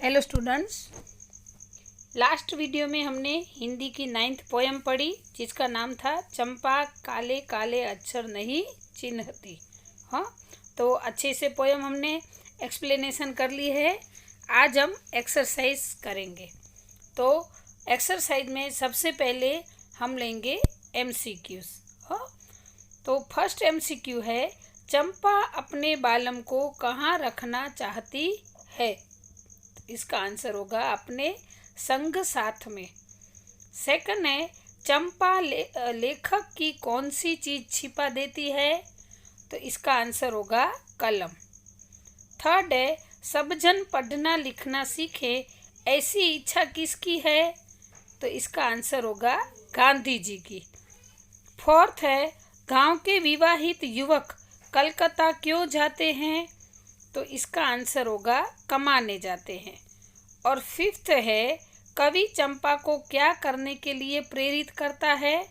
Hello students, last video में हमने हिंदी की 9th पोएम पढ़ी जिसका नाम था चंपा काले काले अक्षर नहीं चिन्हती। हाँ, तो अच्छे से पोएम हमने एक्सप्लेनेशन कर ली है। आज हम एक्सरसाइज करेंगे। तो एक्सरसाइज में सबसे पहले हम लेंगे MCQs। हाँ, तो फर्स्ट MCQ है, चंपा अपने बालम को कहाँ रखना चाहती है। इसका आंसर होगा अपने संग साथ में। सेकंड है, चंपा लेखक की कौन सी चीज छिपा देती है, तो इसका आंसर होगा कलम। थर्ड है, सब जन पढ़ना लिखना सीखे ऐसी इच्छा किसकी है, तो इसका आंसर होगा गांधी जी की। फोर्थ है, गांव के विवाहित युवक कलकत्ता क्यों जाते हैं, तो इसका आंसर होगा कमाने जाते हैं। और फिफ्थ है, कवि चंपा को क्या करने के लिए प्रेरित करता है,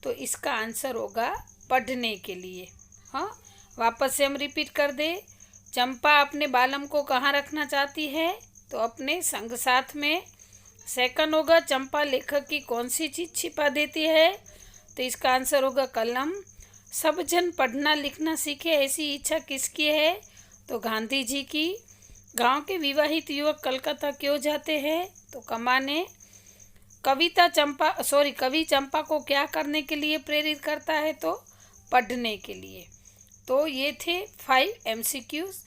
तो इसका आंसर होगा पढ़ने के लिए। हाँ, वापस से हम रिपीट कर दे। चंपा अपने बालम को कहाँ रखना चाहती है, तो अपने संग साथ में। सेकंड होगा, चंपा लेखक की कौन सी चीज़ छिपा देती है, तो इसका आंसर होगा कलम। सब जन पढ़ना लिखना सीखे ऐसी इच्छा किसकी है, तो गांधी जी की। गांव के विवाहित युवक कलकत्ता क्यों जाते हैं, तो कमाने। कवि चंपा को क्या करने के लिए प्रेरित करता है, तो पढ़ने के लिए। तो ये थे 5 MCQs।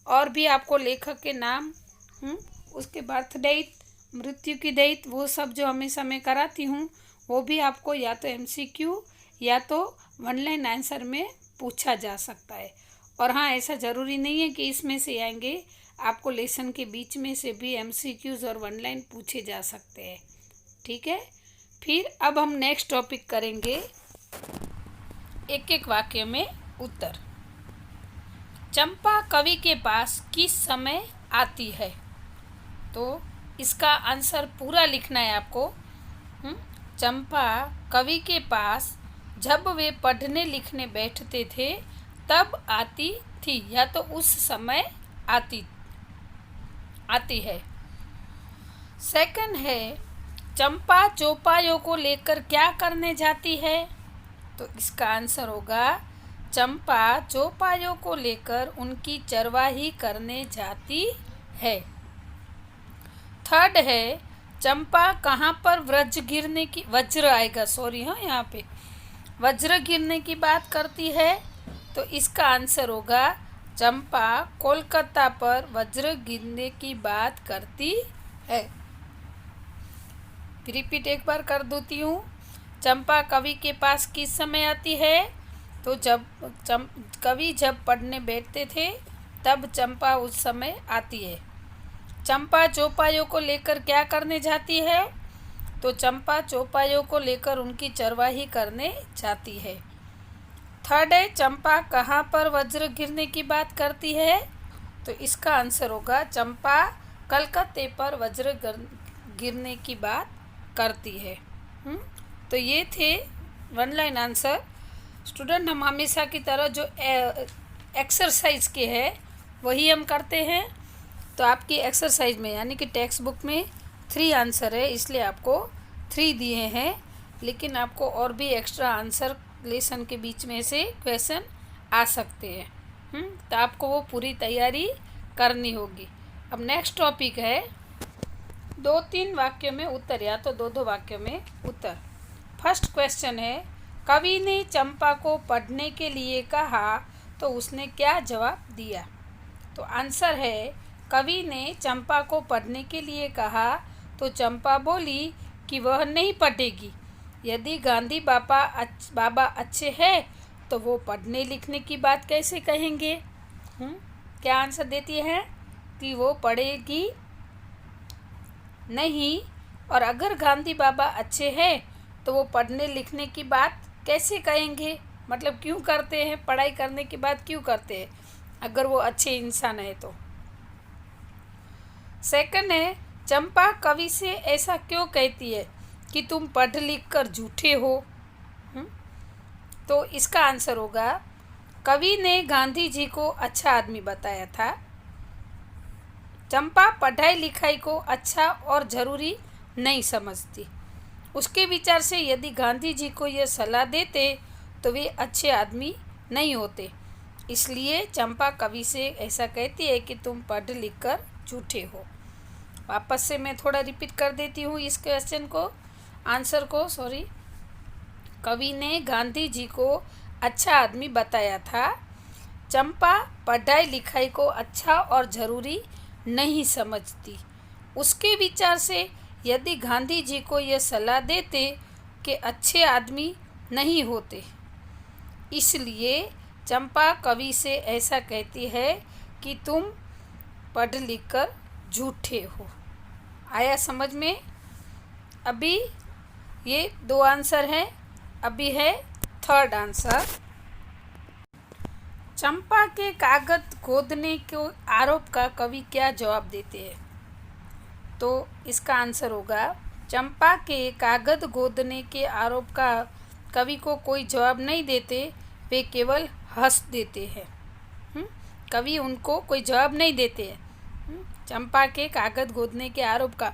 और भी आपको लेखक के नाम, उसके बर्थ डेट, मृत्यु की डेट, वो सब जो हमेशा मैं कराती हूँ, वो भी आपको या तो MCQ या तो 1 लाइन आंसर में पूछा जा सकता है। और हाँ, ऐसा ज़रूरी नहीं है कि इसमें से आएंगे, आपको लेसन के बीच में से भी MCQs और 1 लाइन पूछे जा सकते हैं। ठीक है, फिर अब हम नेक्स्ट टॉपिक करेंगे एक एक वाक्य में उत्तर। चंपा कवि के पास किस समय आती है, तो इसका आंसर पूरा लिखना है आपको। चंपा कवि के पास जब वे पढ़ने लिखने बैठते थे तब आती थी, या तो उस समय आती है। सेकंड है, चंपा चौपायों को लेकर क्या करने जाती है, तो इसका आंसर होगा चंपा चौपायों को लेकर उनकी चरवाही करने जाती है। थर्ड है, चंपा कहाँ पर यहाँ पे वज्र गिरने की बात करती है, तो इसका आंसर होगा चंपा कोलकाता पर वज्र गिरने की बात करती है। रिपीट एक बार कर देती हूँ। चंपा कवि के पास किस समय आती है, तो कवि जब पढ़ने बैठते थे तब चंपा उस समय आती है। चंपा चौपायों को लेकर क्या करने जाती है, तो चंपा चौपायों को लेकर उनकी चरवाही करने जाती है। थर्ड है, चंपा कहाँ पर वज्र गिरने की बात करती है, तो इसका आंसर होगा चंपा कलकत्ते पर वज्र गिरने की बात करती है। तो ये थे 1 लाइन आंसर। स्टूडेंट, हम हमेशा की तरह जो एक्सरसाइज के है वही हम करते हैं। तो आपकी एक्सरसाइज में यानी कि टेक्स्ट बुक में 3 आंसर है, इसलिए आपको 3 दिए हैं, लेकिन आपको और भी एक्स्ट्रा आंसर लेसन के बीच में से क्वेश्चन आ सकते हैं। तो आपको वो पूरी तैयारी करनी होगी। अब नेक्स्ट टॉपिक है 2-3 वाक्यों में उत्तर, या तो 2-2 वाक्यों में उत्तर। फर्स्ट क्वेश्चन है, कवि ने चंपा को पढ़ने के लिए कहा तो उसने क्या जवाब दिया, तो आंसर है कवि ने चंपा को पढ़ने के लिए कहा तो चंपा बोली कि वह नहीं पढ़ेगी। यदि गांधी बाबा अच्छे हैं तो वो पढ़ने लिखने की बात कैसे कहेंगे। क्या आंसर देती है कि वो पढ़ेगी नहीं, और अगर गांधी बाबा अच्छे हैं तो वो पढ़ने लिखने की बात कैसे कहेंगे, मतलब क्यों करते हैं, पढ़ाई करने की बात क्यों करते हैं अगर वो अच्छे इंसान है तो। सेकंड है, चंपा कवि से ऐसा क्यों कहती है कि तुम पढ़ लिख कर झूठे हो, तो इसका आंसर होगा कवि ने गांधी जी को अच्छा आदमी बताया था। चंपा पढ़ाई लिखाई को अच्छा और ज़रूरी नहीं समझती। उसके विचार से यदि गांधी जी को यह सलाह देते तो वे अच्छे आदमी नहीं होते। इसलिए चंपा कवि से ऐसा कहती है कि तुम पढ़ लिख कर झूठे हो। वापस से मैं थोड़ा रिपीट कर देती हूँ इस क्वेश्चन को, आंसर को। कवि ने गांधी जी को अच्छा आदमी बताया था। चंपा पढ़ाई लिखाई को अच्छा और ज़रूरी नहीं समझती। उसके विचार से यदि गांधी जी को यह सलाह देते कि अच्छे आदमी नहीं होते, इसलिए चंपा कवि से ऐसा कहती है कि तुम पढ़ लिख कर झूठे हो। आया समझ में? अभी ये 2 आंसर हैं, अभी है 3rd आंसर। चंपा के कागज खोदने के आरोप का कवि क्या जवाब देते हैं? तो इसका आंसर होगा, चंपा के कागज खोदने के आरोप का कवि को कोई जवाब नहीं देते, वे केवल हंस देते हैं। कवि उनको कोई जवाब नहीं देते हैं। चंपा के कागज खोदने के आरोप का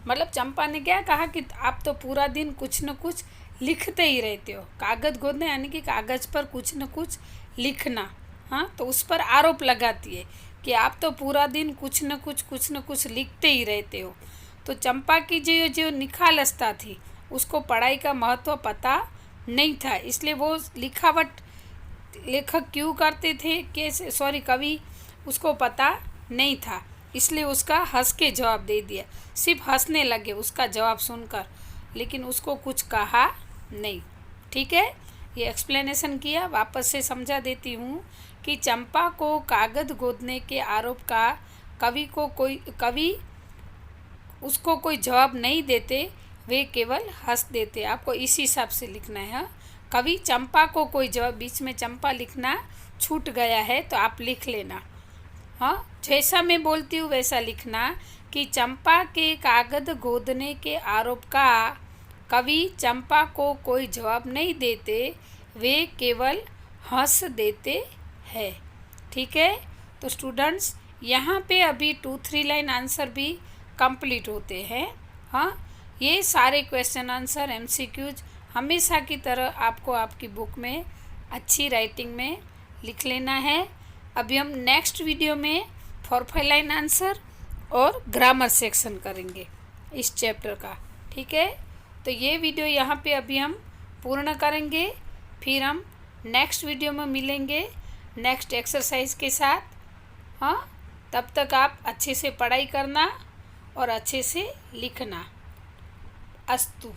मतलब चंपा ने क्या कहा कि आप तो पूरा दिन कुछ न कुछ लिखते ही रहते हो। कागज खोदने यानी कि कागज पर कुछ न कुछ लिखना, हाँ, तो उस पर आरोप लगाती है कि आप तो पूरा दिन कुछ न कुछ लिखते ही रहते हो। तो चंपा की जो निखालसता थी, उसको पढ़ाई का महत्व पता नहीं था, इसलिए वो लिखावट लेखक क्यों करते थे कि कवि उसको पता नहीं था, इसलिए उसका हंस के जवाब दे दिया। सिर्फ हंसने लगे उसका जवाब सुनकर, लेकिन उसको कुछ कहा नहीं। ठीक है, ये एक्सप्लेनेशन किया। वापस से समझा देती हूँ कि चंपा को कागज खोदने के आरोप का कवि उसको कोई जवाब नहीं देते, वे केवल हंस देते। आपको इस हिसाब से लिखना है। कवि चंपा को कोई जवाब, बीच में चंपा लिखना छूट गया है तो आप लिख लेना। हाँ, जैसा मैं बोलती हूँ वैसा लिखना कि चंपा के कागज खोदने के आरोप का कवि चंपा को कोई जवाब नहीं देते, वे केवल हंस देते हैं। ठीक है, तो स्टूडेंट्स यहाँ पे अभी 2-3 लाइन आंसर भी कंप्लीट होते हैं। हाँ, ये सारे क्वेश्चन आंसर MCQs हमेशा की तरह आपको आपकी बुक में अच्छी राइटिंग में लिख लेना है। अभी हम नेक्स्ट वीडियो में 4-5 लाइन आंसर और ग्रामर सेक्शन करेंगे इस चैप्टर का। ठीक है, तो ये वीडियो यहाँ पे अभी हम पूर्ण करेंगे, फिर हम नेक्स्ट वीडियो में मिलेंगे नेक्स्ट एक्सरसाइज के साथ। हाँ, तब तक आप अच्छे से पढ़ाई करना और अच्छे से लिखना। अस्तु।